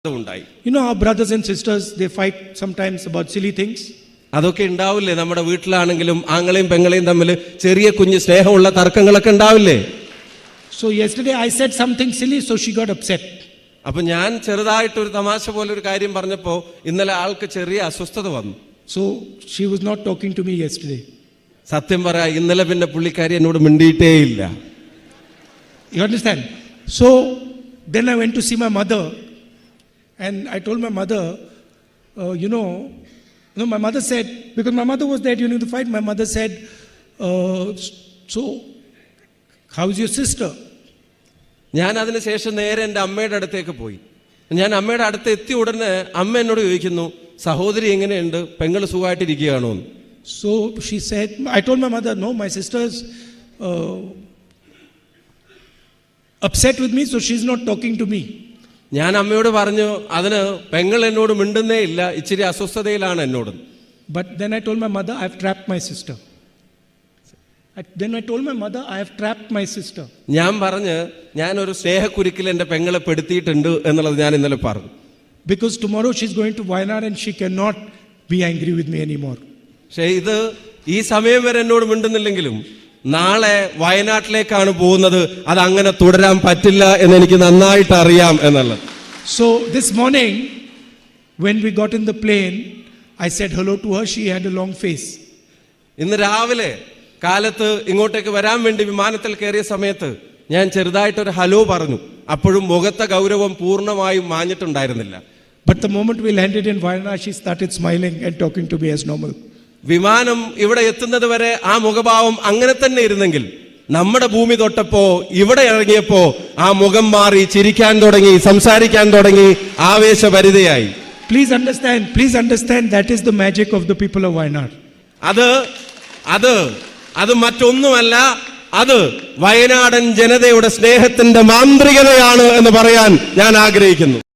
You know, our brothers and sisters, they fight sometimes about silly things. അതൊക്കെ ഉണ്ടാവില്ലേ നമ്മുടെ വീട്ടിലാണെങ്കിലും ആങ്ങളെയും പെങ്ങളെയും തമ്മിൽ ചെറിയ കുഞ്ഞു സ്നേഹമുള്ള തർക്കങ്ങളൊക്കെ ഉണ്ടാവില്ലേ? So yesterday I said something silly, so she got upset. അപ്പൊ ഞാൻ ചെറുതായിട്ട് ഒരു തമാശ പോലെ ഒരു കാര്യം പറഞ്ഞപ്പോൾ ഇന്നലെ ആൾക്ക് ചെറിയ അസ്വസ്ഥത വന്നു. So she was not talking to me yesterday. സത്യം പറയാ ഇന്നലെ പിന്നെ പുള്ളിക്കാരി എന്നോട് മിണ്ടിയിട്ടേ ഇല്ല. You understand? So then I went to see my mother and I told my mother, my mother said, because my mother was there during the fight, my mother said, so how is your sister? ഞാൻ അതിന് ശേഷം നേരെ എൻ്റെ അമ്മയുടെ അടുത്തേക്ക് പോയി. ഞാൻ അമ്മയുടെ അടുത്ത് എത്തിയ ഉടനെ അമ്മ എന്നോട് ചോദിക്കുന്നു, സഹോദരി എങ്ങനെയുണ്ട്, പെങ്ങൾ സുഖമായിട്ടിരിക്കുകയാണോ എന്ന്. So she said, I told my mother, no, my sister's upset with me, so she's not talking to me. ഞാൻ അമ്മയോട് പറഞ്ഞു, അതിന് പെങ്ങൾ എന്നോട് മിണ്ടുന്നേ ഇല്ല, ഇച്ചിരി അസ്വസ്ഥതയിലാണ് എന്നോട്. But then I told my mother, I have trapped my sister. Then I told my mother, I have trapped my sister. ഞാൻ പറഞ്ഞു, ഞാൻ ഒരു സ്നേഹക്കുരുക്കിൽ എൻ്റെ പെങ്ങളെ പെടുത്തിയിട്ടുണ്ട് എന്നുള്ളത് ഞാൻ ഇന്നലെ പറഞ്ഞു. Because tomorrow she's going to Wayanad and she cannot be angry with me anymore. പക്ഷേ ഇത് ഈ സമയം വരെ എന്നോട് മിണ്ടുന്നില്ലെങ്കിലും നാളെ വയനാട്ടിലേക്കാണ് പോകുന്നത്, അത് അങ്ങനെ തുടരാൻ പറ്റില്ല എന്ന് എനിക്ക് നന്നായിട്ട് അറിയാം എന്നുള്ളത്. So this morning when we got in the plane, I said hello to her. She had a long face. ഇന്ന് രാവിലെ കാലത്ത് ഇങ്ങോട്ടേക്ക് വരാൻ വേണ്ടി വിമാനത്തിൽ കയറിയ സമയത്ത് ഞാൻ ചെറുതായിട്ടൊരു ഹലോ പറഞ്ഞു. അപ്പോഴും മുഖത്തെ ഗൗരവം പൂർണ്ണമായും മാഞ്ഞിട്ടുണ്ടായിരുന്നില്ല. But the moment we landed in Wayanad, she started smiling and talking to me as normal. വിമാനം ഇവിടെ എത്തുന്നത് വരെ ആ മുഖഭാവം അങ്ങനെ തന്നെ ഇരുന്നെങ്കിൽ നമ്മുടെ ഭൂമി തൊട്ടപ്പോ ഇവിടെ ഇറങ്ങിയപ്പോ ആ മുഖം മാറി ചിരിക്കാൻ തുടങ്ങി, സംസാരിക്കാൻ തുടങ്ങി, ആവേശഭരിതയായി. Please understand that is the magic of the people of Wayanad. അത് മറ്റൊന്നുമല്ല, അത് വയനാടൻ ജനതയുടെ സ്നേഹത്തിന്റെ മാന്ത്രികതയാണ് എന്ന് പറയാൻ ഞാൻ ആഗ്രഹിക്കുന്നു.